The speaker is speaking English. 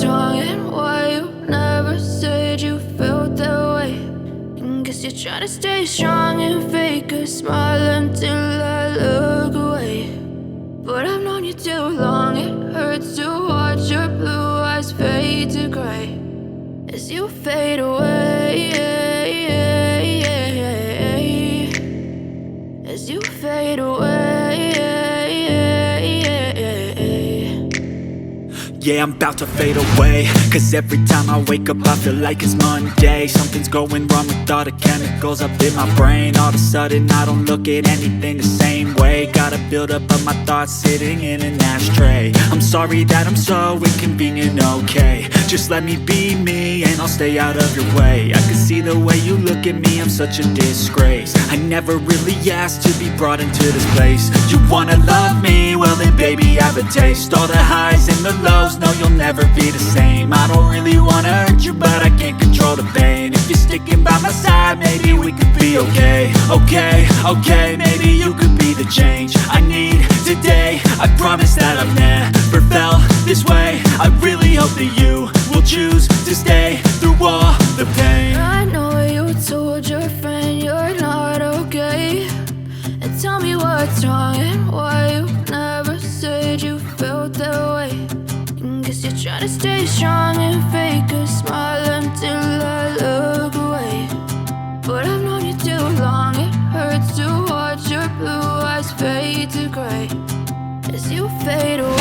what's wrong and why you never said you felt that way. And guess you're trying to stay strong and fake a smile until I look away. But I've known you too long, it hurts to watch your blue eyes fade to gray as you fade away, as you fade away. Yeah, I'm about to fade away, cause every time I wake up I feel like it's Monday. Something's going wrong with all the chemicals up in my brain. All of a sudden I don't look at anything the same way. Got a buildup of my thoughts sitting in an ashtray. I'm sorry that I'm so inconvenient, okay. Just let me be me and I'll stay out of your way. I can see the way you look at me, I'm such a disgrace. I never really asked to be brought into this place. You wanna love me? Well then baby I have a taste. All the highs and the lows, no you'll never be the same. I don't really wanna hurt you but I can't control the pain. If you're sticking by my side maybe we could be okay. Okay, maybe you could be the change I need today. I promise that I've never felt this way. I really hope that you will choose to stay through all the pain. I know you told your friend you're not okay, and tell me what's wrong and why you never said you felt that way. And guess you're trying to stay strong and fake a smile until I look away. But I've known you too long, it hurts to watch your blue eyes fade to gray as you fade away.